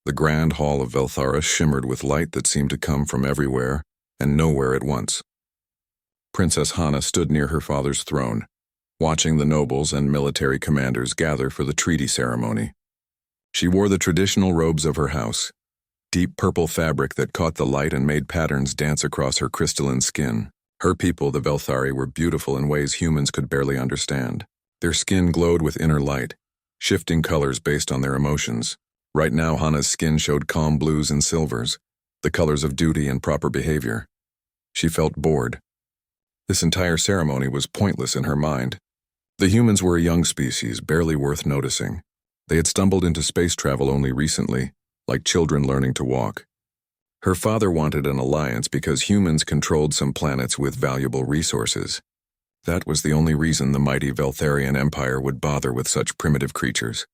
The grand hall of Velthara shimmered with light that seemed to come from everywhere and nowhere at once. Princess Hana stood near her father's throne, watching the nobles and military commanders gather for the treaty ceremony. She wore the traditional robes of her house, deep purple fabric that caught the light and made patterns dance across her crystalline skin. Her people, the Velthari, were beautiful in ways humans could barely understand. Their skin glowed with inner light, shifting colors based on their emotions. Right now, Hana's skin showed calm blues and silvers, the colors of duty and proper behavior. She felt bored. This entire ceremony was pointless in her mind. The humans were a young species, barely worth noticing. They had stumbled into space travel only recently, like children learning to walk. Her father wanted an alliance because humans controlled some planets with valuable resources. That was the only reason the mighty Veltharian Empire would bother with such primitive creatures.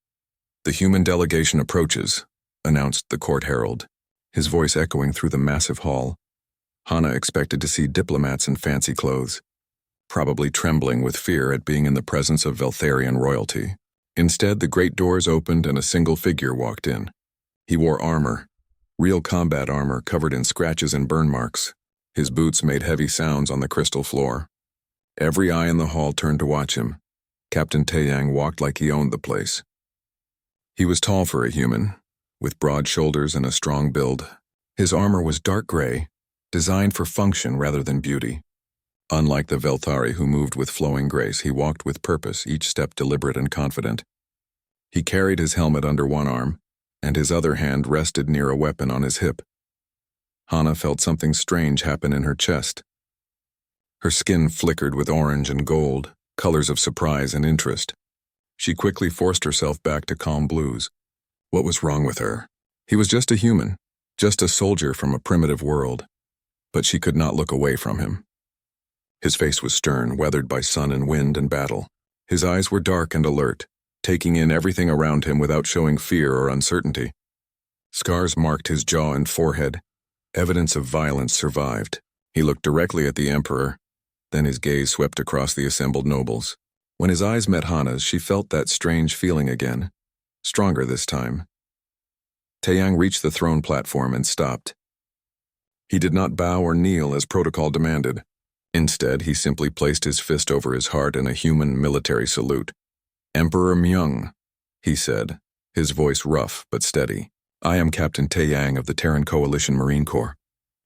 "The human delegation approaches," announced the court herald, his voice echoing through the massive hall. Hana expected to see diplomats in fancy clothes, probably trembling with fear at being in the presence of Veltharian royalty. Instead, the great doors opened and a single figure walked in. He wore armor, real combat armor covered in scratches and burn marks. His boots made heavy sounds on the crystal floor. Every eye in the hall turned to watch him. Captain Taeyang walked like he owned the place. He was tall for a human, with broad shoulders and a strong build. His armor was dark gray, designed for function rather than beauty. Unlike the Velthari who moved with flowing grace, he walked with purpose, each step deliberate and confident. He carried his helmet under one arm, and his other hand rested near a weapon on his hip. Hana felt something strange happen in her chest. Her skin flickered with orange and gold, colors of surprise and interest. She quickly forced herself back to calm blues. What was wrong with her? He was just a human, just a soldier from a primitive world. But she could not look away from him. His face was stern, weathered by sun and wind and battle. His eyes were dark and alert, taking in everything around him without showing fear or uncertainty. Scars marked his jaw and forehead. Evidence of violence survived. He looked directly at the Emperor, then his gaze swept across the assembled nobles. When his eyes met Hana's, she felt that strange feeling again, stronger this time. Taeyang reached the throne platform and stopped. He did not bow or kneel as protocol demanded. Instead, he simply placed his fist over his heart in a human military salute. "Emperor Myung," he said, his voice rough but steady. "I am Captain Taeyang of the Terran Coalition Marine Corps.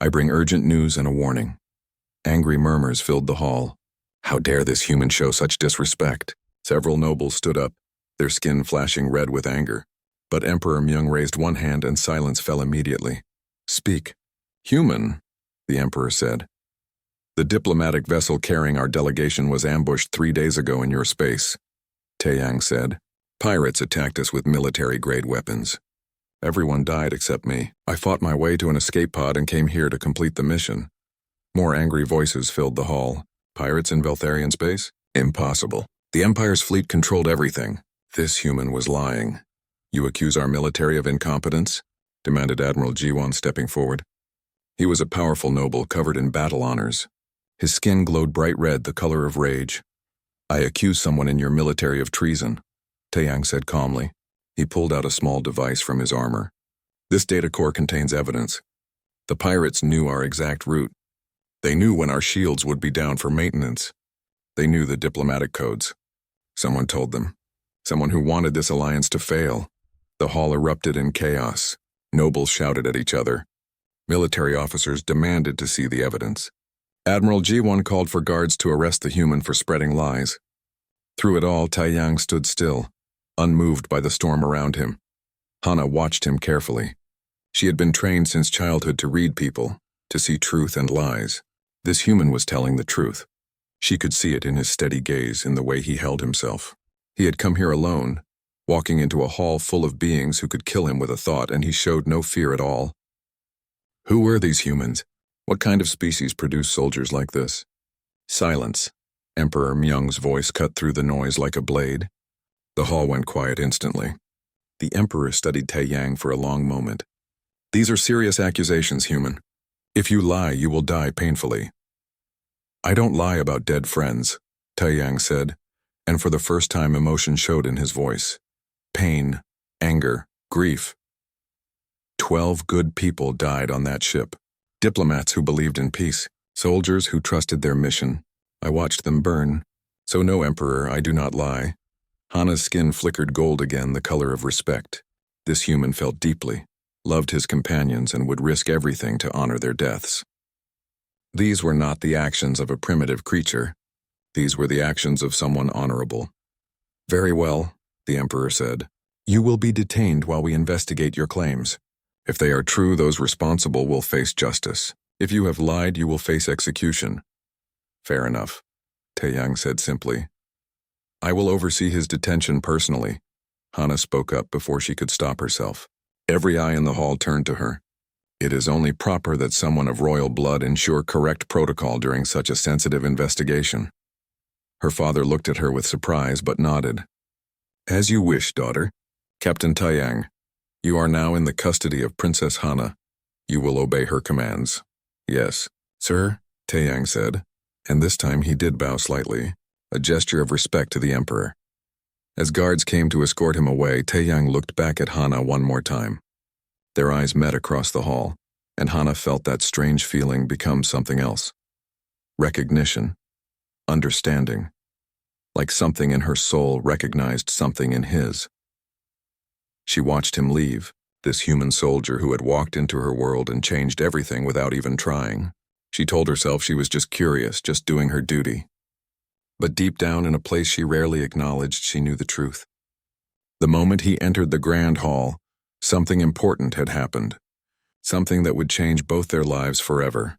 I bring urgent news and a warning." Angry murmurs filled the hall. How dare this human show such disrespect? Several nobles stood up, their skin flashing red with anger. But Emperor Myung raised one hand and silence fell immediately. "Speak." "Human," the Emperor said. "The diplomatic vessel carrying our delegation was ambushed 3 days ago in your space," Taeyang said. "Pirates attacked us with military-grade weapons. Everyone died except me. I fought my way to an escape pod and came here to complete the mission." More angry voices filled the hall. "Pirates in Veltharian space? Impossible. The Empire's fleet controlled everything." This human was lying. "You accuse our military of incompetence?" demanded Admiral Jiwon, stepping forward. He was a powerful noble covered in battle honors. His skin glowed bright red, the color of rage. "I accuse someone in your military of treason," Taeyang said calmly. He pulled out a small device from his armor. "This data core contains evidence. The pirates knew our exact route. They knew when our shields would be down for maintenance. They knew the diplomatic codes. Someone told them. Someone who wanted this alliance to fail." The hall erupted in chaos. Nobles shouted at each other. Military officers demanded to see the evidence. Admiral Jiwon called for guards to arrest the human for spreading lies. Through it all, Taeyang stood still, unmoved by the storm around him. Hana watched him carefully. She had been trained since childhood to read people, to see truth and lies. This human was telling the truth. She could see it in his steady gaze, in the way he held himself. He had come here alone, walking into a hall full of beings who could kill him with a thought, and he showed no fear at all. Who were these humans? What kind of species produced soldiers like this? Silence. Emperor Myung's voice cut through the noise like a blade. The hall went quiet instantly. The Emperor studied Taeyang for a long moment. "These are serious accusations, human. If you lie, you will die painfully." "I don't lie about dead friends," Taeyang said, and for the first time emotion showed in his voice. Pain, anger, grief. 12 good people died on that ship. Diplomats who believed in peace, soldiers who trusted their mission. I watched them burn. So no, Emperor, I do not lie. Hana's skin flickered gold again, the color of respect. This human felt deeply, loved his companions, and would risk everything to honor their deaths. These were not the actions of a primitive creature. These were the actions of someone honorable. Very well, the Emperor said. You will be detained while we investigate your claims. If they are true, those responsible will face justice. If you have lied, you will face execution. Fair enough, Taeyang said simply. I will oversee his detention personally. Hana spoke up before she could stop herself. Every eye in the hall turned to her. It is only proper that someone of royal blood ensure correct protocol during such a sensitive investigation. Her father looked at her with surprise but nodded. As you wish, daughter. Captain Taeyang, you are now in the custody of Princess Hana. You will obey her commands. Yes, sir, Taeyang said, and this time he did bow slightly, a gesture of respect to the Emperor. As guards came to escort him away, Taeyang looked back at Hana one more time. Their eyes met across the hall, and Hana felt that strange feeling become something else. Recognition. Understanding. Like something in her soul recognized something in his. She watched him leave, this human soldier who had walked into her world and changed everything without even trying. She told herself she was just curious, just doing her duty. But deep down in a place she rarely acknowledged, she knew the truth. The moment he entered the grand hall, something important had happened. Something that would change both their lives forever.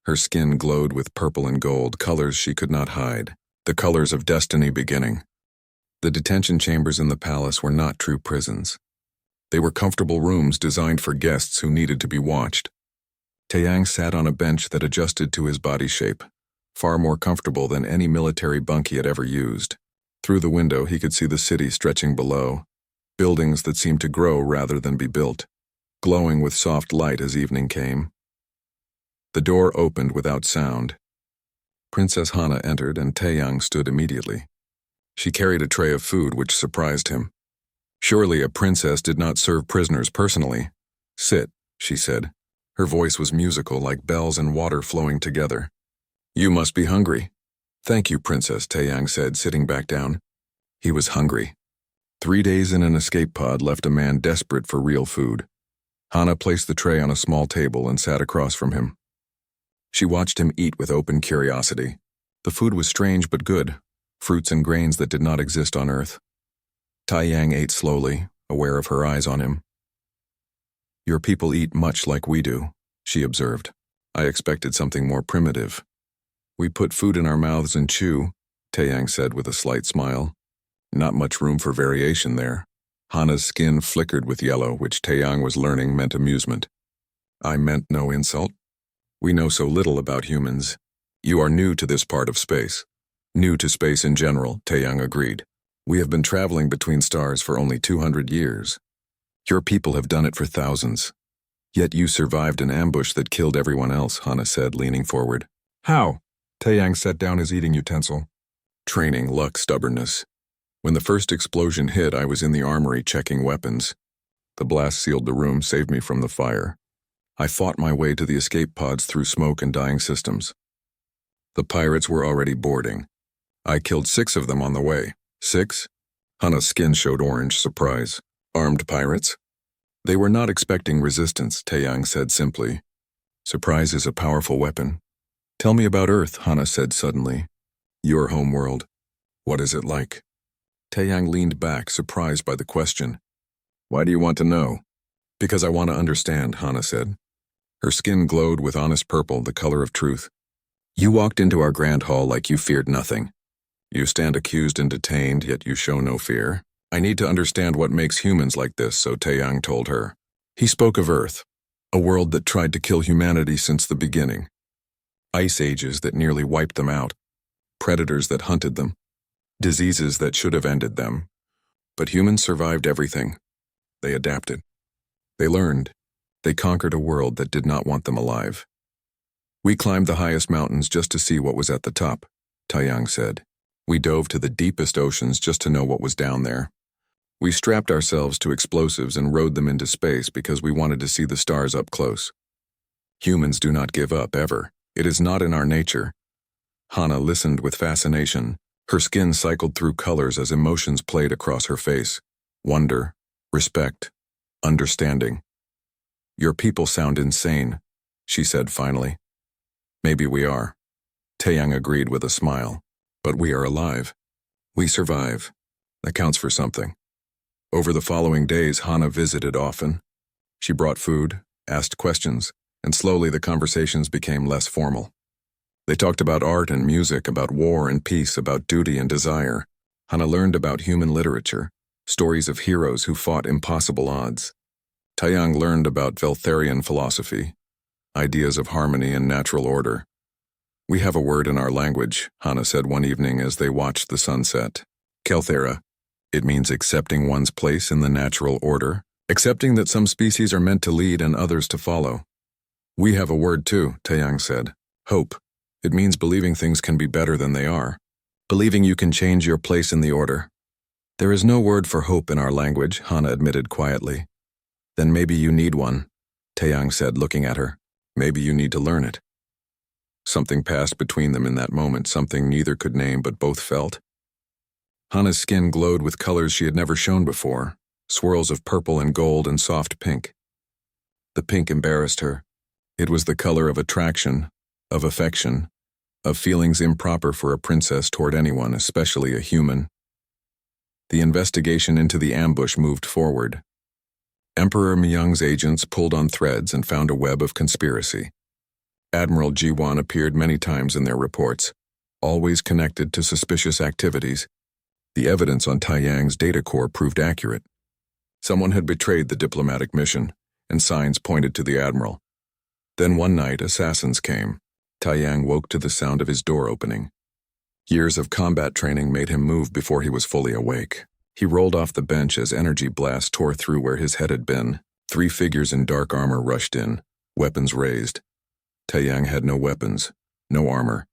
Her skin glowed with purple and gold, colors she could not hide, the colors of destiny beginning. The detention chambers in the palace were not true prisons. They were comfortable rooms designed for guests who needed to be watched. Taeyang sat on a bench that adjusted to his body shape, far more comfortable than any military bunk he had ever used. Through the window he could see the city stretching below, buildings that seemed to grow rather than be built, glowing with soft light as evening came. The door opened without sound. Princess Hana entered and Taeyang stood immediately. She carried a tray of food which surprised him. Surely a princess did not serve prisoners personally. Sit, she said. Her voice was musical, like bells and water flowing together. You must be hungry. Thank you, Princess, Taeyang said, sitting back down. He was hungry. 3 days in an escape pod left a man desperate for real food. Hana placed the tray on a small table and sat across from him. She watched him eat with open curiosity. The food was strange but good, fruits and grains that did not exist on Earth. Taeyang ate slowly, aware of her eyes on him. Your people eat much like we do, she observed. I expected something more primitive. We put food in our mouths and chew, Taeyang said with a slight smile. Not much room for variation there. Hana's skin flickered with yellow, which Taeyang was learning meant amusement. I meant no insult. We know so little about humans. You are new to this part of space. New to space in general, Taeyang agreed. We have been traveling between stars for only 200 years. Your people have done it for thousands. Yet you survived an ambush that killed everyone else, Hana said, leaning forward. How? Taeyang set down his eating utensil. Training, luck, stubbornness. When the first explosion hit, I was in the armory checking weapons. The blast sealed the room, saved me from the fire. I fought my way to the escape pods through smoke and dying systems. The pirates were already boarding. I killed 6 of them on the way. 6? Hana's skin showed orange, surprise. Armed pirates? They were not expecting resistance, Taeyang said simply. Surprise is a powerful weapon. Tell me about Earth, Hana said suddenly. Your homeworld. What is it like? Taeyang leaned back, surprised by the question. Why do you want to know? Because I want to understand, Hana said. Her skin glowed with honest purple, the color of truth. You walked into our grand hall like you feared nothing. You stand accused and detained, yet you show no fear. I need to understand what makes humans like this, so Taeyang told her. He spoke of Earth, a world that tried to kill humanity since the beginning. Ice ages that nearly wiped them out. Predators that hunted them. Diseases that should have ended them. But humans survived everything. They adapted. They learned. They conquered a world that did not want them alive. We climbed the highest mountains just to see what was at the top, Taeyang said. We dove to the deepest oceans just to know what was down there. We strapped ourselves to explosives and rode them into space because we wanted to see the stars up close. Humans do not give up, ever. It is not in our nature. Hana listened with fascination. Her skin cycled through colors as emotions played across her face. Wonder, respect, understanding. Your people sound insane, she said finally. Maybe we are. Taeyang agreed with a smile. But we are alive. We survive. That counts for something. Over the following days, Hana visited often. She brought food, asked questions, and slowly the conversations became less formal. They talked about art and music, about war and peace, about duty and desire. Hana learned about human literature, stories of heroes who fought impossible odds. Taeyang learned about Veltharian philosophy, ideas of harmony and natural order. We have a word in our language, Hana said one evening as they watched the sunset. Kelthera. It means accepting one's place in the natural order, accepting that some species are meant to lead and others to follow. We have a word too, Taeyang said. Hope. It means believing things can be better than they are, believing you can change your place in the order. There is no word for hope in our language, Hana admitted quietly. Then maybe you need one, Taeyang said, looking at her. Maybe you need to learn it. Something passed between them in that moment, something neither could name but both felt. Hana's skin glowed with colors she had never shown before, swirls of purple and gold and soft pink. The pink embarrassed her. It was the color of attraction, of affection, of feelings improper for a princess toward anyone, especially a human. The investigation into the ambush moved forward. Emperor Myung's agents pulled on threads and found a web of conspiracy. Admiral Jiwan appeared many times in their reports, always connected to suspicious activities. The evidence on Taeyang's data core proved accurate. Someone had betrayed the diplomatic mission, and signs pointed to the admiral. Then one night, assassins came. Taeyang woke to the sound of his door opening. Years of combat training made him move before he was fully awake. He rolled off the bench as energy blasts tore through where his head had been. 3 figures in dark armor rushed in, weapons raised. Taeyang had no weapons, no armor,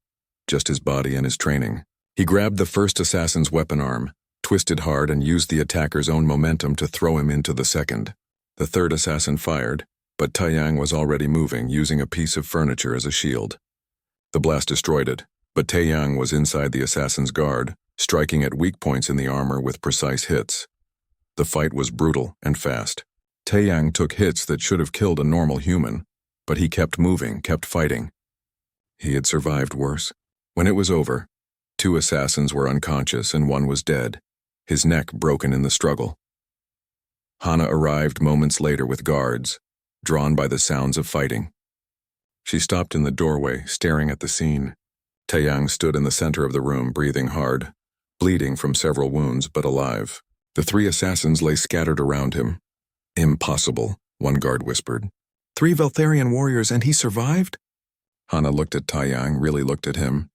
just his body and his training. He grabbed the first assassin's weapon arm, twisted hard and used the attacker's own momentum to throw him into the second. The third assassin fired, but Taeyang was already moving, using a piece of furniture as a shield. The blast destroyed it, but Taeyang was inside the assassin's guard, striking at weak points in the armor with precise hits. The fight was brutal and fast. Taeyang took hits that should have killed a normal human, but he kept moving, kept fighting. He had survived worse. When it was over, 2 assassins were unconscious and 1 was dead, his neck broken in the struggle. Hana arrived moments later with guards, drawn by the sounds of fighting. She stopped in the doorway, staring at the scene. Taeyang stood in the center of the room, breathing hard, bleeding from several wounds, but alive. The 3 assassins lay scattered around him. Impossible, one guard whispered. 3 Veltharian warriors and he survived? Hana looked at Taeyang, really looked at him.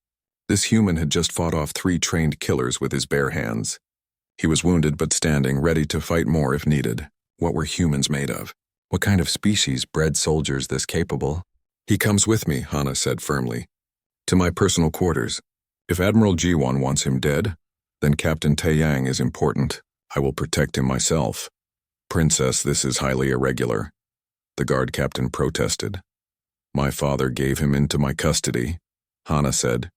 This human had just fought off 3 trained killers with his bare hands. He was wounded but standing, ready to fight more if needed. What were humans made of? What kind of species bred soldiers this capable? He comes with me, Hana said firmly. To my personal quarters. If Admiral Jiwan wants him dead, then Captain Taeyang is important. I will protect him myself. Princess, this is highly irregular. The guard captain protested. My father gave him into my custody, Hana said,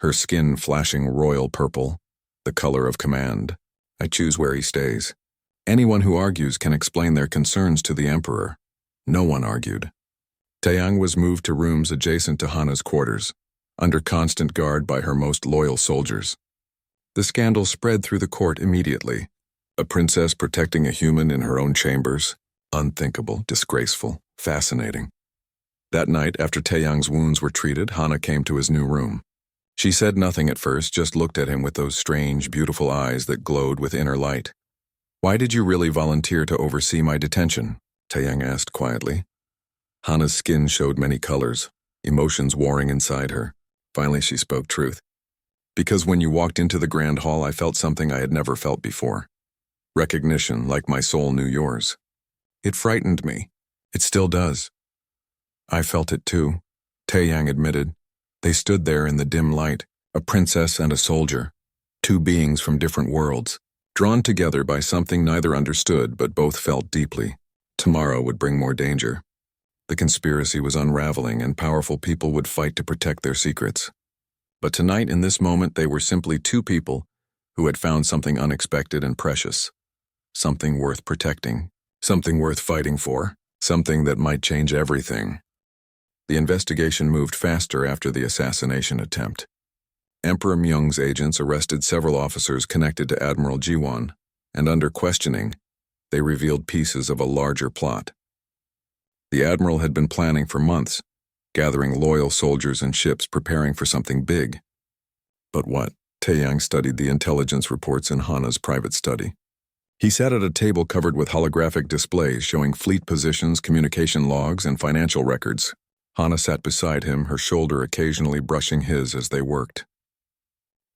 her skin flashing royal purple, the color of command. I choose where he stays. Anyone who argues can explain their concerns to the emperor. No one argued. Taeyang was moved to rooms adjacent to Hana's quarters, under constant guard by her most loyal soldiers. The scandal spread through the court immediately. A princess protecting a human in her own chambers. Unthinkable, disgraceful, fascinating. That night, after Taeyang's wounds were treated, Hana came to his new room. She said nothing at first, just looked at him with those strange, beautiful eyes that glowed with inner light. Why did you really volunteer to oversee my detention? Taeyang asked quietly. Hana's skin showed many colors, emotions warring inside her. Finally, she spoke truth. Because when you walked into the grand hall, I felt something I had never felt before. Recognition, like my soul knew yours. It frightened me. It still does. I felt it too, Taeyang admitted. They stood there in the dim light, a princess and a soldier, 2 beings from different worlds, drawn together by something neither understood but both felt deeply. Tomorrow would bring more danger. The conspiracy was unraveling and powerful people would fight to protect their secrets. But tonight, in this moment, they were simply two people who had found something unexpected and precious. Something worth protecting. Something worth fighting for. Something that might change everything. The investigation moved faster after the assassination attempt. Emperor Myung's agents arrested several officers connected to Admiral Jiwon, and under questioning, they revealed pieces of a larger plot. The Admiral had been planning for months, gathering loyal soldiers and ships preparing for something big. But what? Taeyang studied the intelligence reports in Hana's private study. He sat at a table covered with holographic displays showing fleet positions, communication logs, and financial records. Hana sat beside him, her shoulder occasionally brushing his as they worked.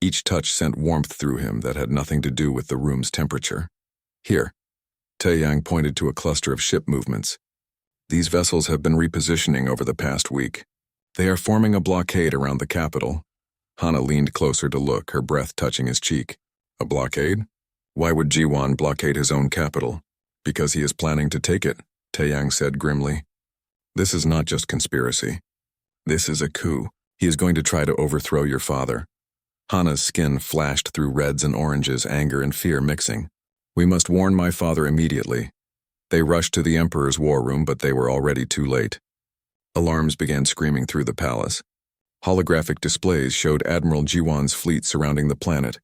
Each touch sent warmth through him that had nothing to do with the room's temperature. Here, Taeyang pointed to a cluster of ship movements. These vessels have been repositioning over the past week. They are forming a blockade around the capital. Hana leaned closer to look, her breath touching his cheek. A blockade? Why would Jiwon blockade his own capital? Because he is planning to take it, Taeyang said grimly. This is not just conspiracy. This is a coup. He is going to try to overthrow your father. Hana's skin flashed through reds and oranges, anger and fear mixing. We must warn my father immediately. They rushed to the Emperor's war room, but they were already too late. Alarms began screaming through the palace. Holographic displays showed Admiral Jiwon's fleet surrounding the planet,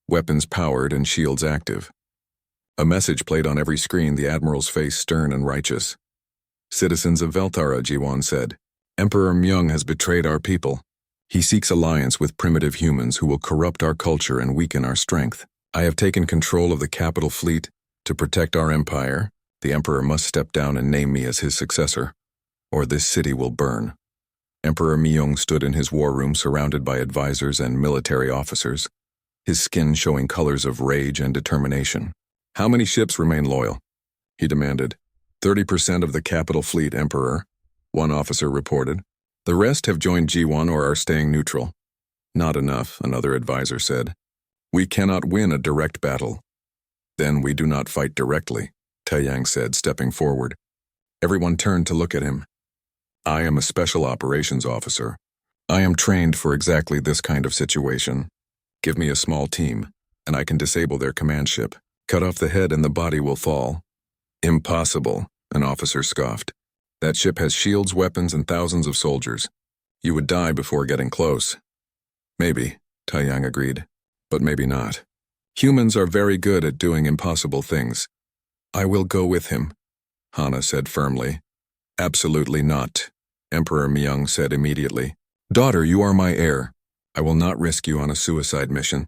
weapons powered and shields active. A message played on every screen, the Admiral's face stern and righteous. Citizens of Veltara, Jiwon said, Emperor Myung has betrayed our people. He seeks alliance with primitive humans who will corrupt our culture and weaken our strength. I have taken control of the capital fleet. To protect our empire, the Emperor must step down and name me as his successor, or this city will burn. Emperor Myung stood in his war room surrounded by advisors and military officers, his skin showing colors of rage and determination. How many ships remain loyal? He demanded. 30% of the capital fleet, Emperor, one officer reported. The rest have joined Jiwon or are staying neutral. Not enough, another advisor said. We cannot win a direct battle. Then we do not fight directly, Taeyang said, stepping forward. Everyone turned to look at him. I am a special operations officer. I am trained for exactly this kind of situation. Give me a small team, and I can disable their command ship. Cut off the head and the body will fall. Impossible, an officer scoffed. That ship has shields, weapons, and thousands of soldiers. You would die before getting close. Maybe, Taeyang agreed, but maybe not. Humans are very good at doing impossible things. I will go with him, Hana said firmly. Absolutely not, Emperor Myung said immediately. Daughter, you are my heir. I will not risk you on a suicide mission.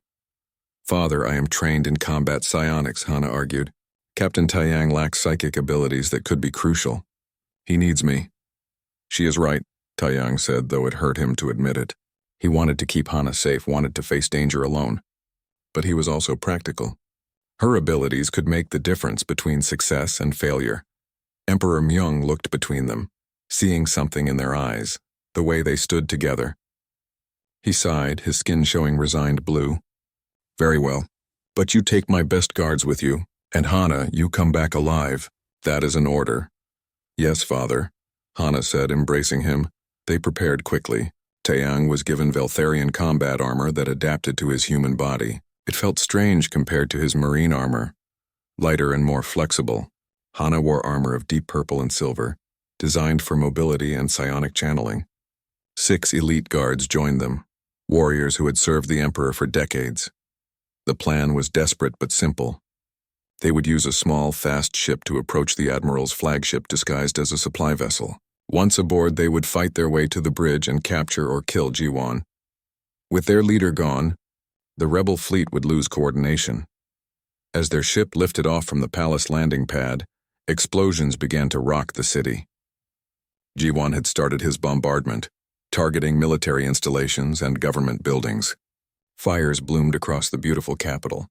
Father, I am trained in combat psionics, Hana argued. Captain Taeyang lacks psychic abilities that could be crucial. He needs me. She is right, Taeyang said, though it hurt him to admit it. He wanted to keep Hana safe, wanted to face danger alone. But he was also practical. Her abilities could make the difference between success and failure. Emperor Myung looked between them, seeing something in their eyes, the way they stood together. He sighed, his skin showing resigned blue. Very well, but you take my best guards with you, and Hana, you come back alive. That is an order. Yes, father, Hana said, embracing him. They prepared quickly. Taeyang was given Veltharian combat armor that adapted to his human body. It felt strange compared to his marine armor, lighter and more flexible. Hana wore armor of deep purple and silver, designed for mobility and psionic channeling. 6 elite guards joined them, warriors who had served the Emperor for decades. The plan was desperate but simple. They would use a small, fast ship to approach the Admiral's flagship disguised as a supply vessel. Once aboard, they would fight their way to the bridge and capture or kill Jiwon. With their leader gone, the rebel fleet would lose coordination. As their ship lifted off from the palace landing pad, explosions began to rock the city. Jiwon had started his bombardment, targeting military installations and government buildings. Fires bloomed across the beautiful capital.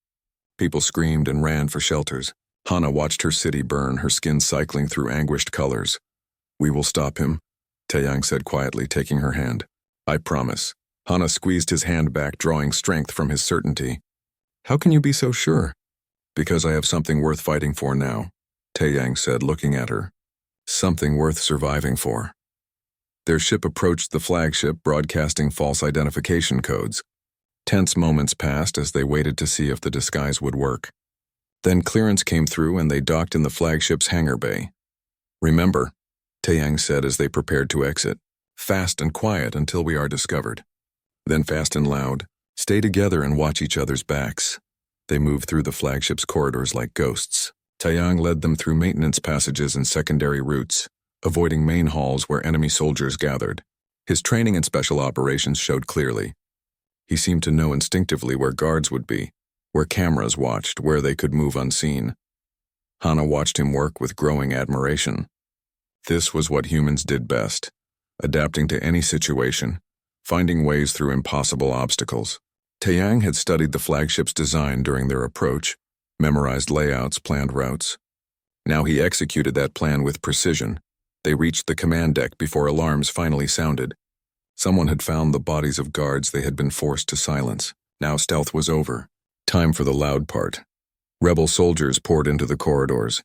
People screamed and ran for shelters. Hana watched her city burn, her skin cycling through anguished colors. We will stop him, Taeyang said quietly, taking her hand. I promise. Hana squeezed his hand back, drawing strength from his certainty. How can you be so sure? Because I have something worth fighting for now, Taeyang said, looking at her. Something worth surviving for. Their ship approached the flagship, broadcasting false identification codes. Tense moments passed as they waited to see if the disguise would work. Then clearance came through and they docked in the flagship's hangar bay. Remember, Taeyang said as they prepared to exit, fast and quiet until we are discovered. Then fast and loud, stay together and watch each other's backs. They moved through the flagship's corridors like ghosts. Taeyang led them through maintenance passages and secondary routes, avoiding main halls where enemy soldiers gathered. His training in special operations showed clearly. He seemed to know instinctively where guards would be, where cameras watched, where they could move unseen. Hana watched him work with growing admiration. This was what humans did best, adapting to any situation, finding ways through impossible obstacles. Taeyang had studied the flagship's design during their approach, memorized layouts, planned routes. Now he executed that plan with precision. They reached the command deck before alarms finally sounded. Someone had found the bodies of guards they had been forced to silence. Now stealth was over. Time for the loud part. Rebel soldiers poured into the corridors.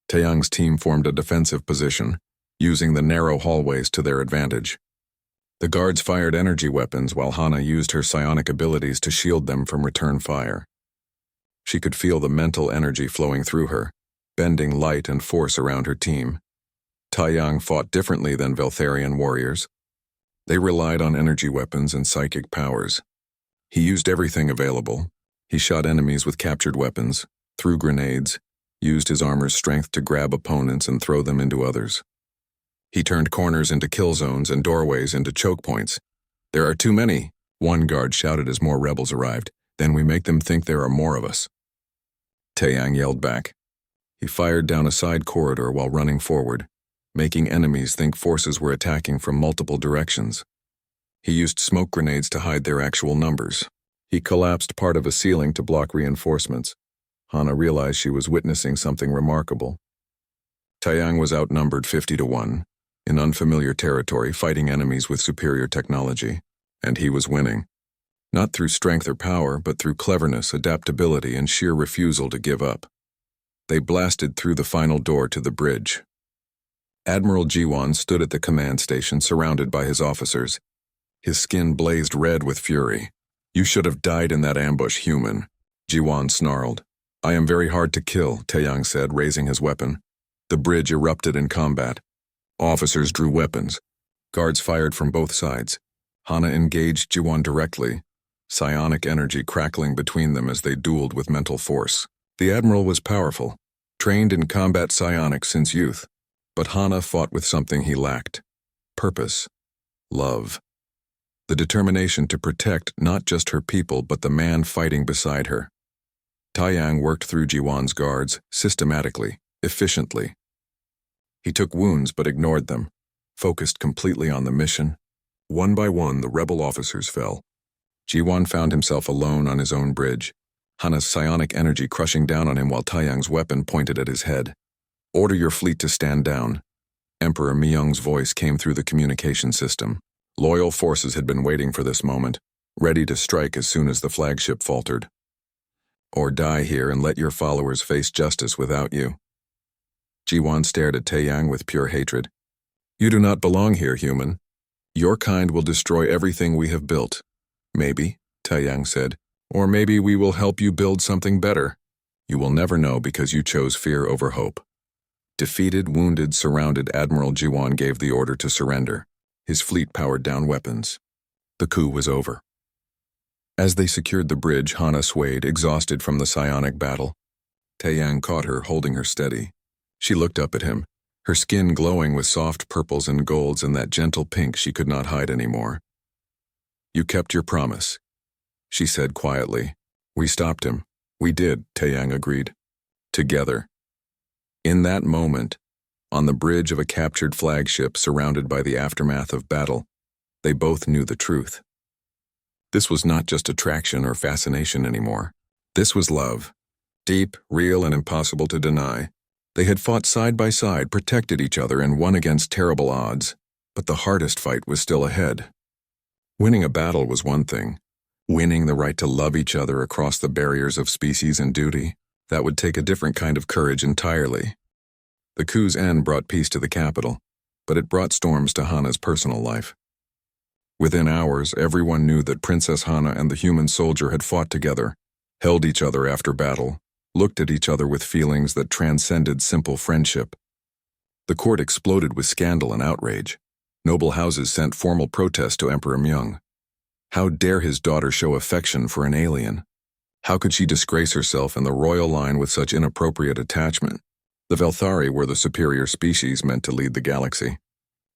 Taeyang's team formed a defensive position, using the narrow hallways to their advantage. The guards fired energy weapons while Hana used her psionic abilities to shield them from return fire. She could feel the mental energy flowing through her, bending light and force around her team. Taeyang fought differently than Veltharian warriors. They relied on energy weapons and psychic powers. He used everything available. He shot enemies with captured weapons, threw grenades, used his armor's strength to grab opponents and throw them into others. He turned corners into kill zones and doorways into choke points. "There are too many," one guard shouted as more rebels arrived. "Then we make them think there are more of us." Taeyang yelled back. He fired down a side corridor while running forward, making enemies think forces were attacking from multiple directions. He used smoke grenades to hide their actual numbers. He collapsed part of a ceiling to block reinforcements. Hana realized she was witnessing something remarkable. Taeyang was outnumbered 50-1, in unfamiliar territory, fighting enemies with superior technology, and he was winning. Not through strength or power, but through cleverness, adaptability, and sheer refusal to give up. They blasted through the final door to the bridge. Admiral Jiwon stood at the command station surrounded by his officers. His skin blazed red with fury. "You should have died in that ambush, human," Jiwon snarled. "I am very hard to kill," Taeyang said, raising his weapon. The bridge erupted in combat. Officers drew weapons. Guards fired from both sides. Hana engaged Jiwon directly, psionic energy crackling between them as they dueled with mental force. The Admiral was powerful, trained in combat psionics since youth, but Hana fought with something he lacked: purpose, love. The determination to protect not just her people but the man fighting beside her. Taeyang worked through Jiwon's guards, systematically, efficiently. He took wounds but ignored them, focused completely on the mission. One by one, the rebel officers fell. Jiwon found himself alone on his own bridge, Hana's psionic energy crushing down on him while Taeyang's weapon pointed at his head. "Order your fleet to stand down." Emperor Myung's voice came through the communication system. Loyal forces had been waiting for this moment, ready to strike as soon as the flagship faltered. "Or die here and let your followers face justice without you." Jiwon stared at Taeyang with pure hatred. "You do not belong here, human. Your kind will destroy everything we have built." "Maybe," Taeyang said, "or maybe we will help you build something better. You will never know because you chose fear over hope." Defeated, wounded, surrounded, Admiral Jiwon gave the order to surrender. His fleet powered down weapons. The coup was over. As they secured the bridge, Hana swayed, exhausted from the psionic battle. Taeyang caught her, holding her steady. She looked up at him, her skin glowing with soft purples and golds and that gentle pink she could not hide anymore. "You kept your promise," she said quietly. "We stopped him." "We did," Taeyang agreed. "Together." In that moment, on the bridge of a captured flagship surrounded by the aftermath of battle, they both knew the truth. This was not just attraction or fascination anymore. This was love. Deep, real, and impossible to deny. They had fought side by side, protected each other, and won against terrible odds. But the hardest fight was still ahead. Winning a battle was one thing. Winning the right to love each other across the barriers of species and duty, That would take a different kind of courage entirely. The coup's end brought peace to the capital, but it brought storms to Hana's personal life. Within hours, everyone knew that Princess Hana and the human soldier had fought together, held each other after battle, looked at each other with feelings that transcended simple friendship. The court exploded with scandal and outrage. Noble houses sent formal protests to Emperor Myung. How dare his daughter show affection for an alien? How could she disgrace herself in the royal line with such inappropriate attachment? The Velthari were the superior species meant to lead the galaxy.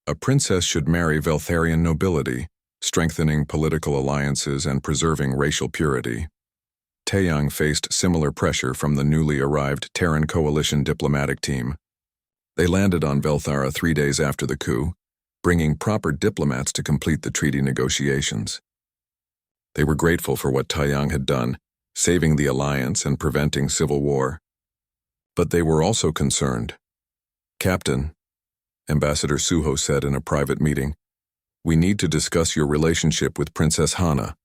A princess should marry Veltharian nobility, strengthening political alliances and preserving racial purity. Taeyang faced similar pressure from the newly arrived Terran Coalition diplomatic team. They landed on Velthara 3 days after the coup, bringing proper diplomats to complete the treaty negotiations. They were grateful for what Taeyang had done, saving the alliance and preventing civil war. But they were also concerned. "Captain," Ambassador Suho said in a private meeting, "we need to discuss your relationship with Princess Hana."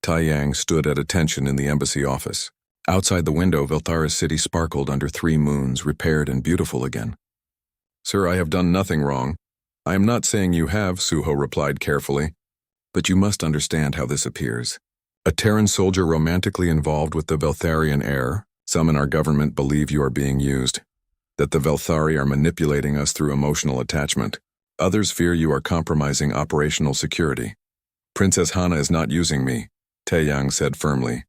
Taeyang stood at attention in the embassy office. Outside the window, Velthara's city sparkled under 3 moons, repaired and beautiful again. "Sir, I have done nothing wrong." "I am not saying you have," Suho replied carefully, "but you must understand how this appears. A Terran soldier romantically involved with the Veltharian heir. Some in our government believe you are being used, that the Velthari are manipulating us through emotional attachment. Others fear you are compromising operational security. Princess Hana is not using me," Taeyang said firmly.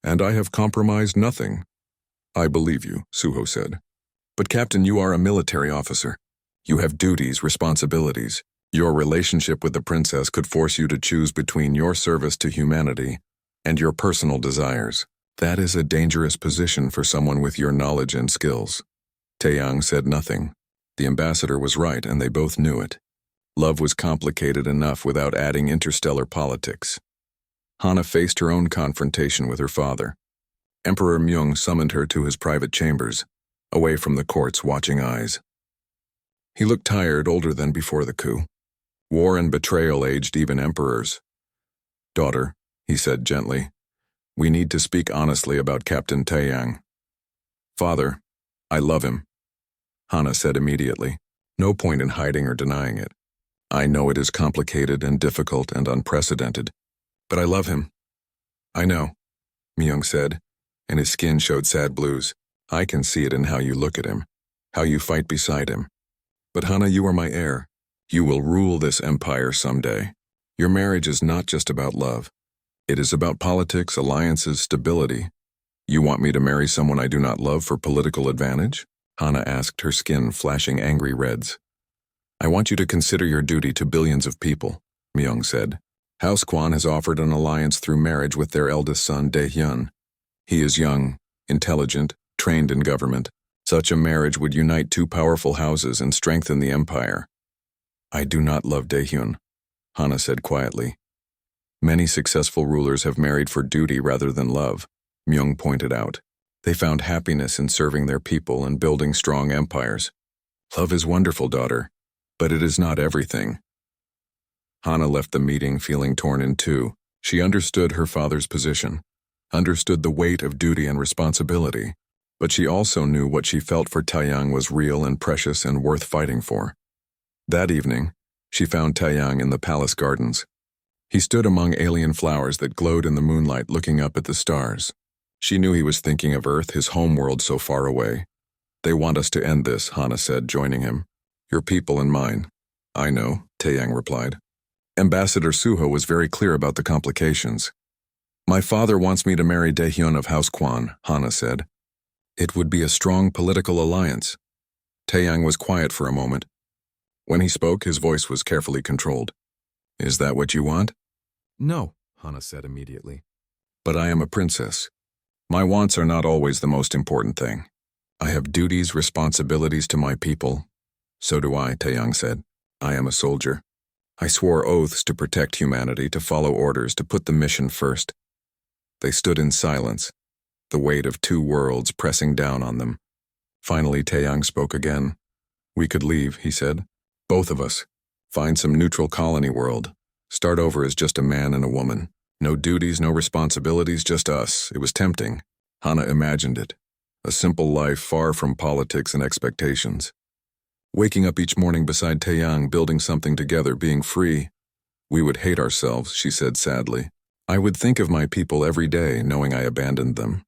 "And I have compromised nothing." "I believe you," Suho said. "But Captain, you are a military officer. You have duties, responsibilities. Your relationship with the princess could force you to choose between your service to humanity and your personal desires. That is a dangerous position for someone with your knowledge and skills." Taeyang said nothing. The ambassador was right, and they both knew it. Love was complicated enough without adding interstellar politics. Hana faced her own confrontation with her father. Emperor Myung summoned her to his private chambers, away from the court's watching eyes. He looked tired, older than before the coup. War and betrayal aged even emperors. "Daughter," he said gently, "we need to speak honestly about Captain Taeyang." "Father, I love him," Hana said immediately. "No point in hiding or denying it. I know it is complicated and difficult and unprecedented, but I love him." "I know," Myung said, and his skin showed sad blues. "I can see it in how you look at him, how you fight beside him. But Hana, you are my heir. You will rule this empire someday. Your marriage is not just about love. It is about politics, alliances, stability. You want me to marry someone I do not love for political advantage?" Hana asked, her skin flashing angry reds. "I want you to consider your duty to billions of people," Myung said. "House Kwan has offered an alliance through marriage with their eldest son, Daehyun. He is young, intelligent, trained in government. Such a marriage would unite 2 powerful houses and strengthen the empire." "I do not love Daehyun," Hana said quietly. "Many successful rulers have married for duty rather than love," Myung pointed out. "They found happiness in serving their people and building strong empires. Love is wonderful, daughter, but it is not everything." Hana left the meeting feeling torn in two. She understood her father's position, understood the weight of duty and responsibility, but she also knew what she felt for Taeyang was real and precious and worth fighting for. That evening, she found Taeyang in the palace gardens. He stood among alien flowers that glowed in the moonlight, looking up at the stars. She knew he was thinking of Earth, his homeworld so far away. "They want us to end this," Hana said, joining him. "Your people and mine." "I know," Taeyang replied. Ambassador Suho was very clear about the complications. "My father wants me to marry Daehyun of House Kwan," Hana said. "It would be a strong political alliance." Taeyang was quiet for a moment. When he spoke, his voice was carefully controlled. "Is that what you want?" "No," Hana said immediately. "But I am a princess. My wants are not always the most important thing. I have duties, responsibilities to my people." "So do I," Taeyang said. "I am a soldier. I swore oaths to protect humanity, to follow orders, to put the mission first." They stood in silence, the weight of 2 worlds pressing down on them. Finally, Taeyang spoke again. "We could leave," he said. "Both of us. Find some neutral colony world. Start over as just a man and a woman. No duties, no responsibilities, just us." It was tempting. Hana imagined it. a simple life far from politics and expectations. Waking up each morning beside Taeyang, building something together, being free. We would hate ourselves, she said sadly. I would think of my people every day, knowing I abandoned them.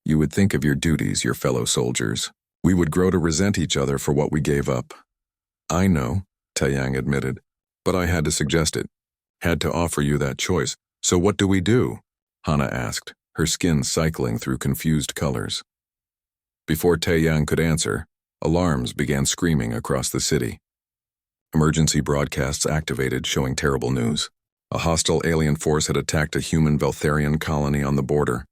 You would think of your duties, your fellow soldiers. We would grow to resent each other for what we gave up. I know, Taeyang admitted, but I had to suggest it. Had to offer you that choice. So what do we do? Hana asked, her skin cycling through confused colors. Before Taeyang could answer, alarms began screaming across the city. Emergency broadcasts activated, showing terrible news. A hostile alien force had attacked a human Veltharian colony on the border.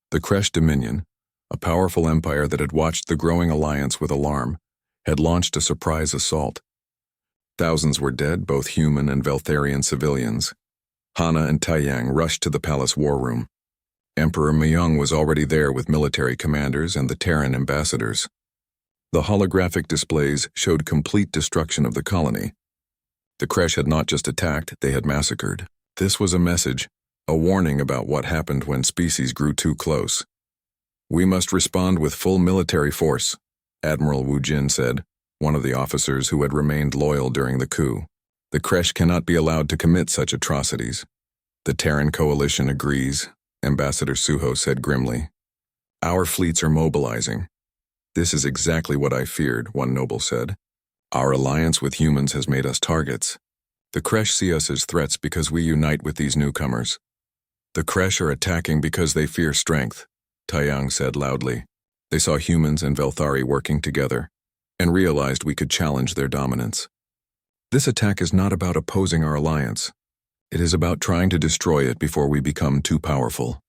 The Kresh Dominion, a powerful empire that had watched the growing alliance with alarm, had launched a surprise assault. Thousands were dead, both human and Veltharian civilians. Hana and Taeyang rushed to the palace war room. Emperor Myung was already there with military commanders and the Terran ambassadors. The holographic displays showed complete destruction of the colony. The Kresh had not just attacked, they had massacred. This was a message, a warning about what happened when species grew too close. We must respond with full military force, Admiral Wu Jin said, one of the officers who had remained loyal during the coup. The Kresh cannot be allowed to commit such atrocities. The Terran coalition agrees, Ambassador Suho said grimly. Our fleets are mobilizing. This is exactly what I feared, one noble said. Our alliance with humans has made us targets. The Kresh see us as threats because we unite with these newcomers. The Kresh are attacking because they fear strength, Taeyang said loudly. They saw humans and Velthari working together, and realized we could challenge their dominance. This attack is not about opposing our alliance. It is about trying to destroy it before we become too powerful.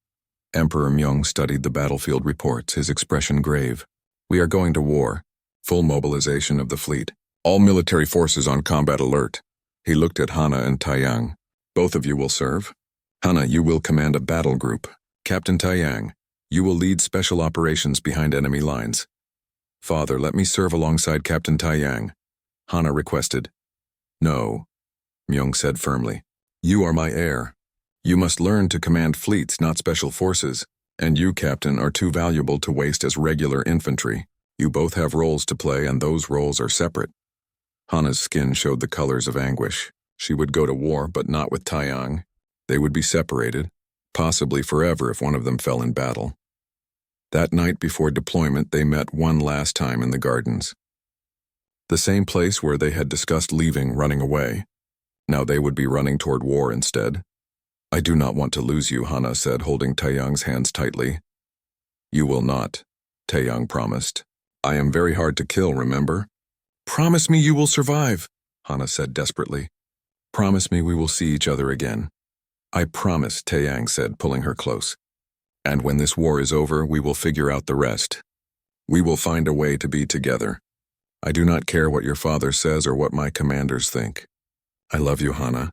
Emperor Myung studied the battlefield reports, his expression grave. We are going to war. Full mobilization of the fleet. All military forces on combat alert. He looked at Hana and Taeyang. Both of you will serve. Hana, you will command a battle group. Captain Taeyang, you will lead special operations behind enemy lines. Father, let me serve alongside Captain Taeyang, Hana requested. No, Myung said firmly. You are my heir. You must learn to command fleets, not special forces, and you, Captain, are too valuable to waste as regular infantry. You both have roles to play, and those roles are separate. Hana's skin showed the colors of anguish. She would go to war, but not with Taeyang. They would be separated, possibly forever if one of them fell in battle. That night before deployment, they met one last time in the gardens. The same place where they had discussed leaving, running away. Now they would be running toward war instead. I do not want to lose you, Hana said, holding Taeyang's hands tightly. You will not, Taeyang promised. I am very hard to kill, remember? Promise me you will survive, Hana said desperately. Promise me we will see each other again. I promise, Taeyang said, pulling her close. And when this war is over, we will figure out the rest. We will find a way to be together. I do not care what your father says or what my commanders think. I love you, Hana.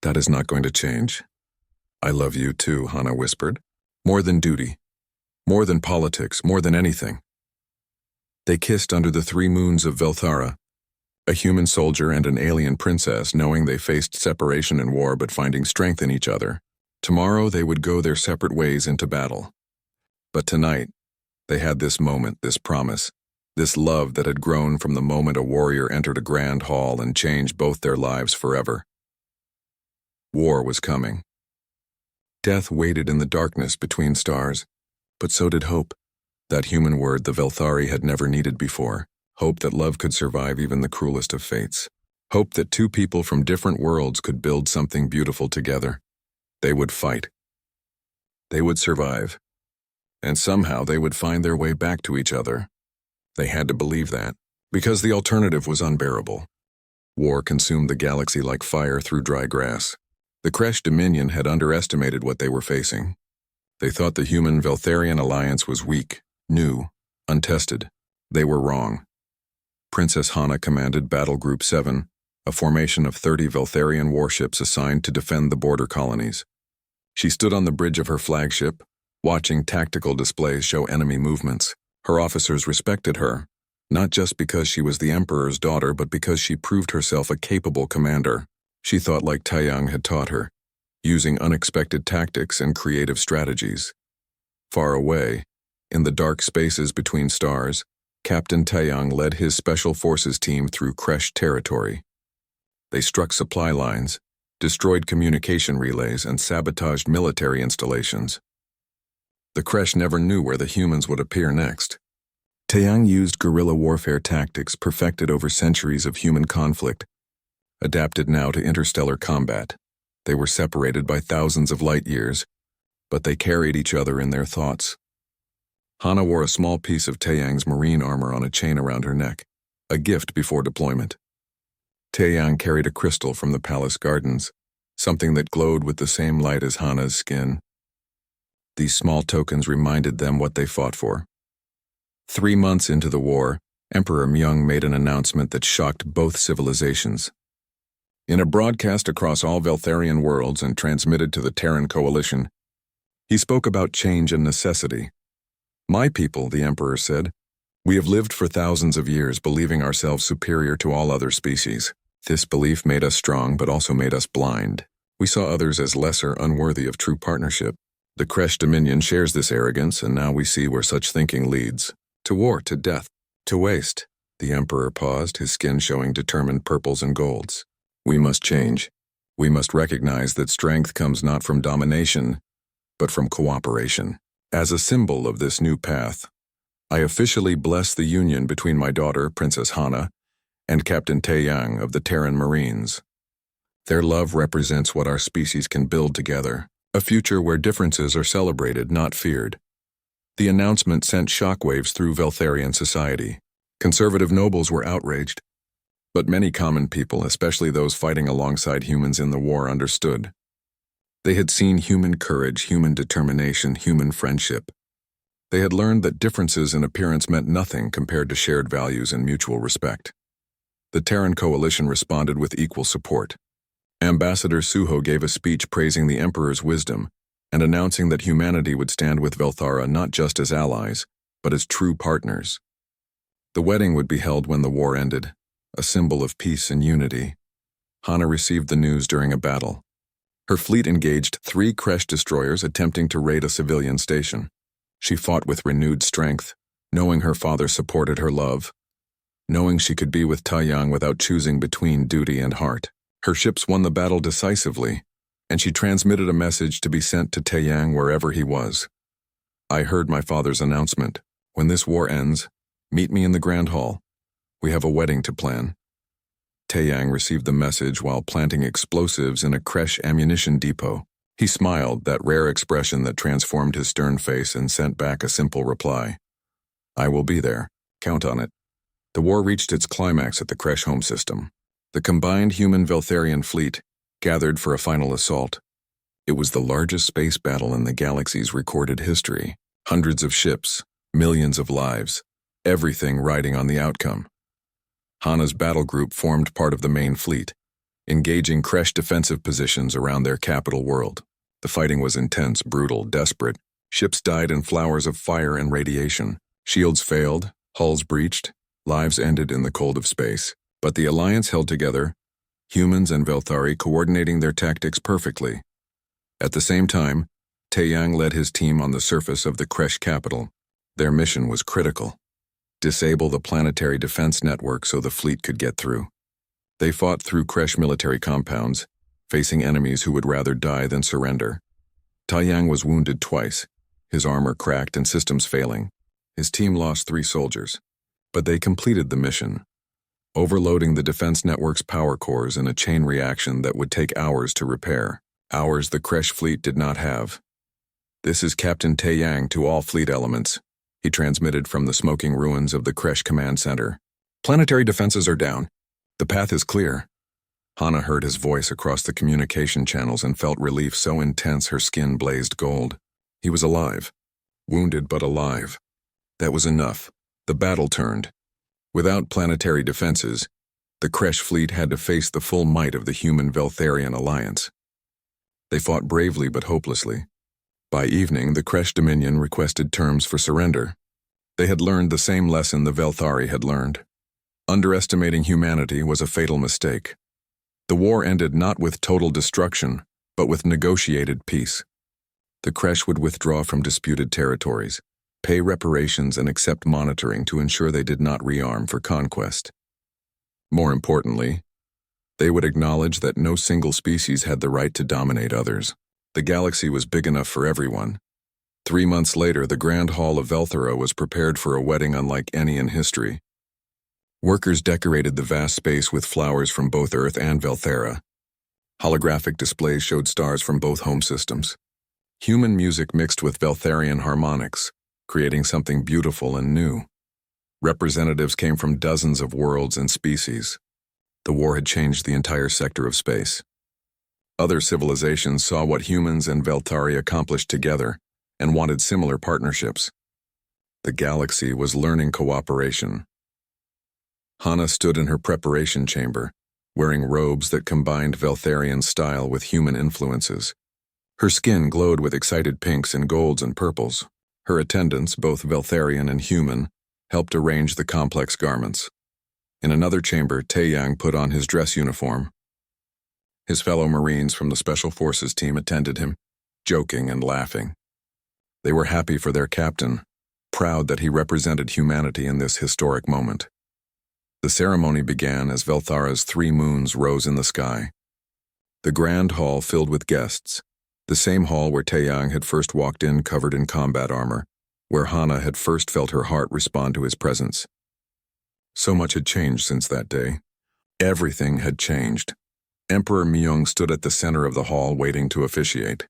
That is not going to change. I love you too, Hana whispered. More than duty. More than politics, more than anything. They kissed under the 3 moons of Velthara, a human soldier and an alien princess, knowing they faced separation and war but finding strength in each other. Tomorrow they would go their separate ways into battle. But tonight, they had this moment, this promise, this love that had grown from the moment a warrior entered a grand hall and changed both their lives forever. War was coming. Death waited in the darkness between stars, but so did hope. That human word the Velthari had never needed before. Hope that love could survive even the cruelest of fates. Hope that 2 people from different worlds could build something beautiful together. They would fight. They would survive. And somehow they would find their way back to each other. They had to believe that, because the alternative was unbearable. War consumed the galaxy like fire through dry grass. The Kresh Dominion had underestimated what they were facing. They thought the human-Veltharian alliance was weak, new, untested. They were wrong. Princess Hana commanded Battle Group 7, a formation of 30 Veltharian warships assigned to defend the border colonies. She stood on the bridge of her flagship, watching tactical displays show enemy movements. Her officers respected her, not just because she was the Emperor's daughter, but because she proved herself a capable commander. She thought like Taeyang had taught her, using unexpected tactics and creative strategies. Far away, In the dark spaces between stars, Captain Taeyang led his Special Forces team through Kresh territory. They struck supply lines, destroyed communication relays, and sabotaged military installations. The Kresh never knew where the humans would appear next. Taeyang used guerrilla warfare tactics perfected over centuries of human conflict, adapted now to interstellar combat. They were separated by thousands of light years, but they carried each other in their thoughts. Hana wore a small piece of Taeyang's marine armor on a chain around her neck, a gift before deployment. Taeyang carried a crystal from the palace gardens, something that glowed with the same light as Hana's skin. These small tokens reminded them what they fought for. 3 months into the war, Emperor Myung made an announcement that shocked both civilizations. In a broadcast across all Veltharian worlds and transmitted to the Terran Coalition, he spoke about change and necessity. "My people," the Emperor said, "we have lived for thousands of years believing ourselves superior to all other species. This belief made us strong but also made us blind. We saw others as lesser, unworthy of true partnership. The Kresh Dominion shares this arrogance, and now we see where such thinking leads. To war, to death, to waste." The Emperor paused, his skin showing determined purples and golds. "We must change. We must recognize that strength comes not from domination, but from cooperation. As a symbol of this new path, I officially bless the union between my daughter, Princess Hana, and Captain Taeyang of the Terran Marines. Their love represents what our species can build together, a future where differences are celebrated, not feared." The announcement sent shockwaves through Veltharian society. Conservative nobles were outraged, but many common people, especially those fighting alongside humans in the war, understood. They had seen human courage, human determination, human friendship. They had learned that differences in appearance meant nothing compared to shared values and mutual respect. The Terran Coalition responded with equal support. Ambassador Suho gave a speech praising the Emperor's wisdom and announcing that humanity would stand with Velthara not just as allies, but as true partners. The wedding would be held when the war ended, a symbol of peace and unity. Hana received the news during a battle. Her fleet engaged 3 Kresh destroyers attempting to raid a civilian station. She fought with renewed strength, knowing her father supported her love, knowing she could be with Taeyang without choosing between duty and heart. Her ships won the battle decisively, and she transmitted a message to be sent to Taeyang wherever he was. "I heard my father's announcement. When this war ends, meet me in the Grand Hall. We have a wedding to plan." Taeyang received the message while planting explosives in a Kresh ammunition depot. He smiled, that rare expression that transformed his stern face, and sent back a simple reply. "I will be there. Count on it." The war reached its climax at the Kresh home system. The combined human-Veltharian fleet gathered for a final assault. It was the largest space battle in the galaxy's recorded history. Hundreds of ships, millions of lives, everything riding on the outcome. Hana's battle group formed part of the main fleet, engaging Kresh defensive positions around their capital world. The fighting was intense, brutal, desperate. Ships died in flowers of fire and radiation. Shields failed, hulls breached, lives ended in the cold of space. But the Alliance held together, humans and Velthari coordinating their tactics perfectly. At the same time, Taeyang led his team on the surface of the Kresh capital. Their mission was critical: disable the planetary defense network so the fleet could get through. They fought through Kresh military compounds, facing enemies who would rather die than surrender. Taeyang was wounded twice, his armor cracked and systems failing. His team lost 3 soldiers, but they completed the mission, overloading the defense network's power cores in a chain reaction that would take hours to repair, hours the Kresh fleet did not have. "This is Captain Taeyang to all fleet elements," he transmitted from the smoking ruins of the Kresh command center. "Planetary defenses are down. The path is clear." Hana heard his voice across the communication channels and felt relief so intense her skin blazed gold. He was alive. Wounded but alive. That was enough. The battle turned. Without planetary defenses, the Kresh fleet had to face the full might of the human-Veltharian alliance. They fought bravely but hopelessly. By evening, the Kresh Dominion requested terms for surrender. They had learned the same lesson the Velthari had learned. Underestimating humanity was a fatal mistake. The war ended not with total destruction, but with negotiated peace. The Kresh would withdraw from disputed territories. pay reparations and accept monitoring to ensure they did not rearm for conquest. More importantly, they would acknowledge that no single species had the right to dominate others. The galaxy was big enough for everyone. 3 months later, the Grand Hall of Velthera was prepared for a wedding unlike any in history. Workers decorated the vast space with flowers from both Earth and Velthera. Holographic displays showed stars from both home systems. Human music mixed with Veltharian harmonics, creating something beautiful and new. Representatives came from dozens of worlds and species. The war had changed the entire sector of space. Other civilizations saw what humans and Velthari accomplished together and wanted similar partnerships. The galaxy was learning cooperation. Hana stood in her preparation chamber, wearing robes that combined Veltharian style with human influences. Her skin glowed with excited pinks and golds and purples. Her attendants, both Veltharian and human, helped arrange the complex garments. In another chamber, Taeyang put on his dress uniform. His fellow Marines from the Special Forces team attended him, joking and laughing. They were happy for their captain, proud that he represented humanity in this historic moment. The ceremony began as Velthara's 3 moons rose in the sky. The grand hall filled with guests, the same hall where Taeyang had first walked in covered in combat armor, where Hana had first felt her heart respond to his presence. So much had changed since that day. Everything had changed. Emperor Myung stood at the center of the hall waiting to officiate.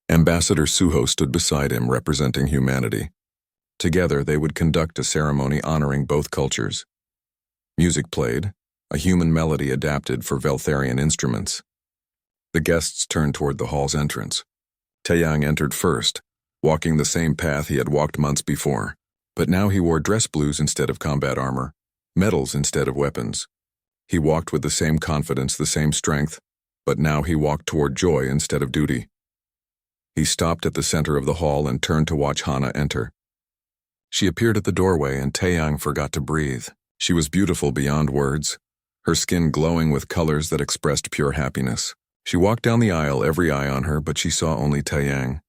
Ambassador Suho stood beside him representing humanity. Together they would conduct a ceremony honoring both cultures. Music played, a human melody adapted for Veltharian instruments. The guests turned toward the hall's entrance. Taeyang entered first, walking the same path he had walked months before, but now he wore dress blues instead of combat armor, medals instead of weapons. He walked with the same confidence, the same strength, but now he walked toward joy instead of duty. He stopped at the center of the hall and turned to watch Hana enter. She appeared at the doorway and Taeyang forgot to breathe. She was beautiful beyond words, her skin glowing with colors that expressed pure happiness. She walked down the aisle, every eye on her, but she saw only Taeyang.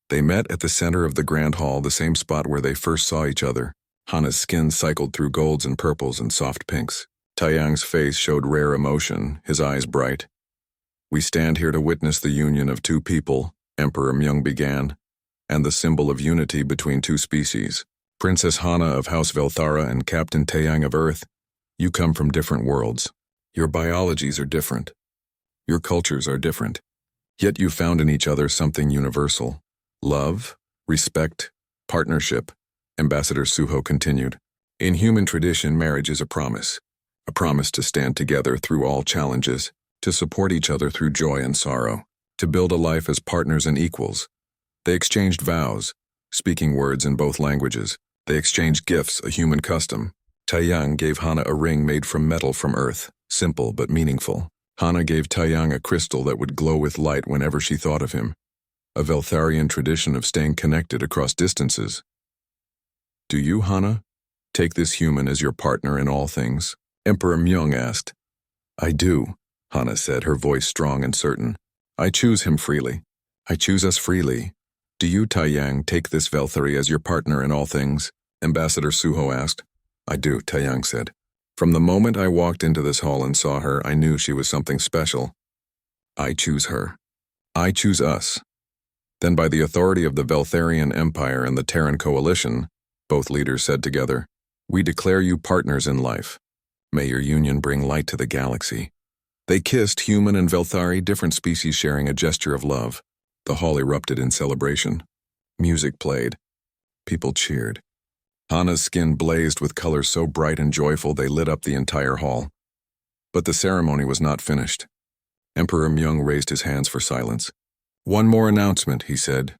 They met at the center of the grand hall, the same spot where they first saw each other. Hana's skin cycled through golds and purples and soft pinks. Taeyang's face showed rare emotion, his eyes bright. "We stand here to witness the union of 2 people," Emperor Myung began, "and the symbol of unity between 2 species. Princess Hana of House Velthara and Captain Taeyang of Earth, you come from different worlds. Your biologies are different. Your cultures are different. Yet you found in each other something universal. Love, respect, partnership," Ambassador Suho continued. "In human tradition, marriage is a promise to stand together through all challenges, to support each other through joy and sorrow, to build a life as partners and equals." They exchanged vows, speaking words in both languages. They exchanged gifts, a human custom. Taeyang gave Hana a ring made from metal from Earth, simple but meaningful. Hana gave Taeyang a crystal that would glow with light whenever she thought of him, a Veltharian tradition of staying connected across distances. "Do you, Hana, take this human as your partner in all things?" Emperor Myung asked. "I do," Hana said, her voice strong and certain. "I choose him freely. I choose us freely. Do you, Taeyang, take this Velthari as your partner in all things?" Ambassador Suho asked. "I do," Taeyang said. "From the moment I walked into this hall and saw her, I knew she was something special. I choose her. I choose us." Then by the authority of the Veltharian Empire and the Terran Coalition, both leaders said together, "We declare you partners in life. May your union bring light to the galaxy." They kissed, human and Velthari, different species sharing a gesture of love. The hall erupted in celebration. Music played. People cheered. Hana's skin blazed with colors so bright and joyful they lit up the entire hall. But the ceremony was not finished. Emperor Myung raised his hands for silence. "One more announcement," he said.